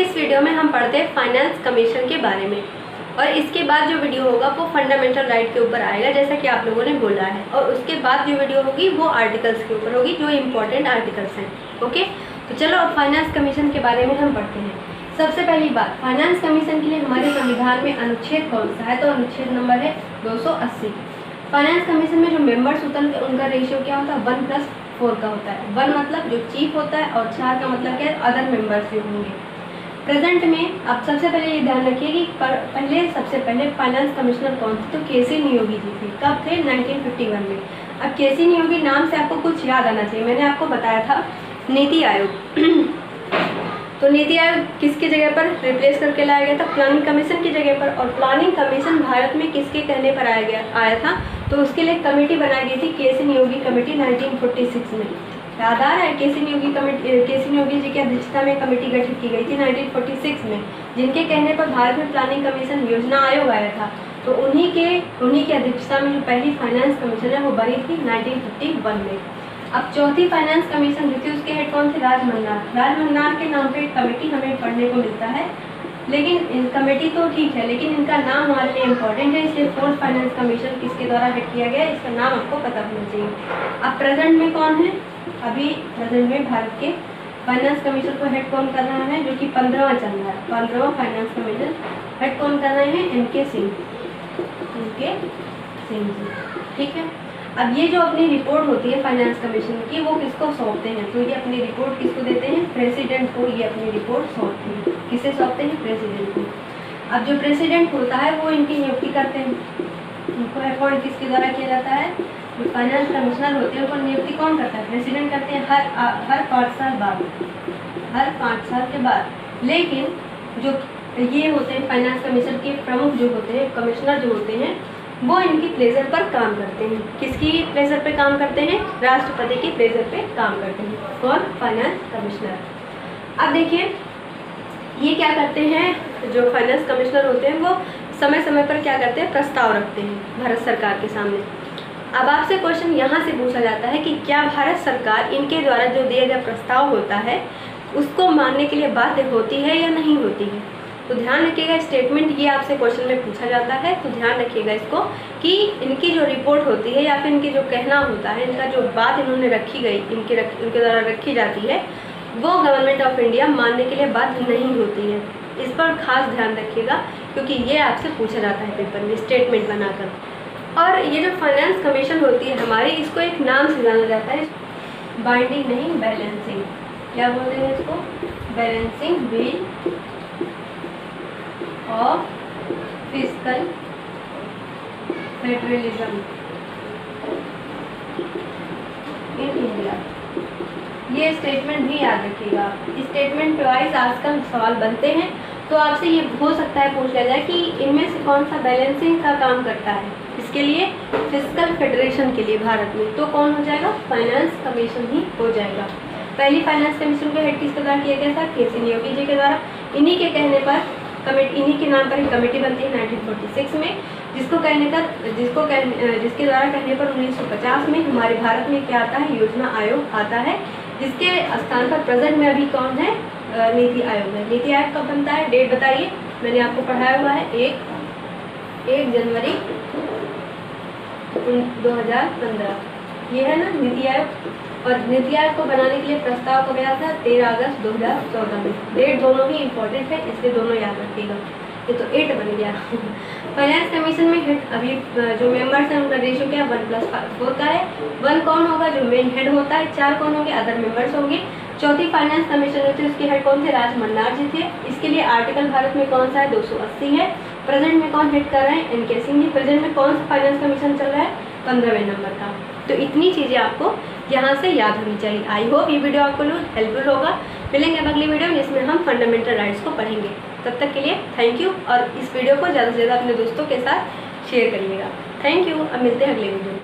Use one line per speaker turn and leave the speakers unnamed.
के इस वीडियो में हम पढ़ते हैं फाइनेंस कमीशन के बारे में, और इसके बाद जो वीडियो होगा वो फंडामेंटल राइट के ऊपर आएगा जैसा कि आप लोगों ने बोला है, और उसके बाद जो वीडियो होगी वो आर्टिकल्स के ऊपर होगी, जो इम्पोर्टेंट आर्टिकल्स हैं। ओके, तो चलो अब फाइनेंस कमीशन के बारे में हम पढ़ते हैं। सबसे पहली बात, फाइनेंस कमीशन के लिए हमारे संविधान में अनुच्छेद कौन सा है, तो अनुच्छेद नंबर है 280। फाइनेंस कमीशन में जो मेंबर्स होता है उनका रेशियो क्या होता है, 1+4 का होता है। 1 मतलब जो चीफ होता है और 4 का मतलब क्या है, अदर मेंबर्स जो होंगे। प्रेजेंट में आप सबसे पहले ये ध्यान रखिए कि सबसे पहले फाइनेंस कमिश्नर कौन थे, तो के सी नियोगी जी थे। कब थे, 1951 में। अब के सी नियोगी नाम से आपको कुछ याद आना चाहिए। मैंने आपको बताया था नीति आयोग तो नीति आयोग किसकी जगह पर रिप्लेस करके लाया गया था, प्लानिंग कमीशन की जगह पर। और प्लानिंग कमीशन भारत में किसके कहने पर आया था, तो उसके लिए कमेटी बनाई गई थी, के सी नियोगी कमेटी 1946 में। याद आ रहा है, के सी नियोगी जी की अध्यक्षता में कमेटी गठित की गई थी 1946 में, जिनके कहने पर भारत में प्लानिंग कमीशन योजना आयोग आया था। तो उन्हीं की अध्यक्षता में जो पहली फाइनेंस कमीशन है वो बनी थी 1951 में। अब चौथी फाइनेंस कमीशन जो थी उसके हेड कौन थे, राजमन्नार के नाम पे एक कमेटी हमें पढ़ने को मिलता है, लेकिन इन कमेटी तो ठीक है, लेकिन इनका नाम हमारे लिए इम्पोर्टेंट है, इसलिए फोर्थ फाइनेंस कमीशन किसके द्वारा हेड किया गया है, इसका नाम आपको पता होना चाहिए। अब प्रेजेंट में कौन है, अभी प्रेजेंट में भारत के फाइनेंस कमीशन को हेड कौन कर रहा है, जो कि 15वां चल रहा है, 15वां फाइनेंस कमीशन हेड कौन कर रहे हैं, एन.के. सिंह जी। ठीक है, अब ये जो अपनी रिपोर्ट होती है फाइनेंस कमीशन की, वो किसको सौंपते हैं, तो ये अपनी रिपोर्ट किसको देते हैं, प्रेसिडेंट को ये अपनी रिपोर्ट सौंपते हैं। किसे सौंपते हैं, प्रेसिडेंट को। अब जो प्रेसिडेंट होता है वो इनकी नियुक्ति करते हैं, उनको अपॉइंट किसके द्वारा किया जाता है, जो फाइनेंस कमिश्नर होते हैं उनको नियुक्ति कौन करता है, प्रेसिडेंट करते हैं हर 5 साल बाद, हर 5 साल के बाद। लेकिन जो ये होते हैं फाइनेंस कमीशन के प्रमुख जो होते हैं, कमिश्नर जो होते हैं, वो इनकी प्लेजर पर काम करते हैं। किसकी प्लेजर पे काम करते हैं, राष्ट्रपति की प्लेजर पे काम करते हैं। कौन, फाइनेंस कमिश्नर। अब देखिए ये क्या करते हैं, जो फाइनेंस कमिश्नर होते हैं वो समय समय पर क्या करते हैं, प्रस्ताव रखते हैं भारत सरकार के सामने। अब आपसे क्वेश्चन यहाँ से पूछा जाता है कि क्या भारत सरकार इनके द्वारा जो दिया गया प्रस्ताव होता है उसको मानने के लिए बाध्य होती है या नहीं होती है। तो ध्यान रखिएगा, स्टेटमेंट ये आपसे क्वेश्चन में पूछा जाता है, तो ध्यान रखिएगा इसको कि इनकी जो रिपोर्ट होती है या फिर इनकी जो कहना होता है, इनका जो बात इन्होंने रखी गई, इनके द्वारा रखी जाती है, वो गवर्नमेंट ऑफ इंडिया मानने के लिए बाध्य नहीं होती है। इस पर खास ध्यान रखिएगा क्योंकि ये आपसे पूछा जाता है पेपर में स्टेटमेंट बनाकर। और ये जो फाइनेंस कमीशन होती है हमारी, इसको एक नाम से जाना जाता है, बाइंडिंग नहीं बैलेंसिंग। क्या बोलते हैं इसको, balancing wheel of fiscal federalism in India. ये स्टेटमेंट भी याद रखिएगा। स्टेटमेंट वाइज आजकल सवाल बनते हैं, तो आपसे ये हो सकता है पूछ लिया जाए कि इनमें से कौन सा बैलेंसिंग का काम करता है, इसके लिए फिस्कल फेडरेशन के लिए भारत में, तो कौन हो जाएगा, फाइनेंस कमीशन ही हो जाएगा। पहली फाइनेंस कमीशन को हेड किसके द्वारा किया गया था, के सी नियोगी जी के द्वारा। इन्हीं के कहने पर इन्हीं के नाम पर एक कमेटी बनती है 1946 में, जिसके द्वारा कहने पर 1950 में हमारे भारत में क्या आता है, योजना आयोग आता है, जिसके स्थान पर प्रेजेंट में अभी कौन है, नीति आयोग है। नीति आयोग कब बनता है, डेट बताइए, मैंने आपको पढ़ाया हुआ है, 1 जनवरी 2015, ये है ना नीति आयोग। और नीति आयोग को बनाने के लिए प्रस्ताव कब आया था, 13 अगस्त 2014 में। डेट दोनों ही इम्पोर्टेंट है, इसलिए दोनों याद रखिएगा। ये तो 8 बन गया। फाइनेंस कमीशन में हेड अभी जो मेंबर्स हैं उनका रेशियो क्या, 1+4 का है। 1 कौन होगा, जो मेन हेड होता है, 4 कौन होंगे, अदर मेंबर्स होंगे। चौथी फाइनेंस कमीशन होती है, उसके हेड कौन थे, राजमन्नार जी थे। इसके लिए आर्टिकल भारत में कौन सा है, 280 है। प्रेजेंट में कौन हेड कर रहे हैं, एन.के. सिंह जी। प्रेजेंट में कौन सा फाइनेंस कमीशन चल रहा है, 15वें नंबर का। तो इतनी चीज़ें आपको यहाँ से याद होनी चाहिए। आई होप ये वीडियो आपको हेल्पफुल होगा। मिलेंगे अब अगली वीडियो जिसमें हम फंडामेंटल राइट्स को पढ़ेंगे। तब तक के लिए थैंक यू, और इस वीडियो को ज़्यादा से ज़्यादा अपने दोस्तों के साथ शेयर करिएगा। थैंक यू, अब मिलते हैं अगले वीडियो में।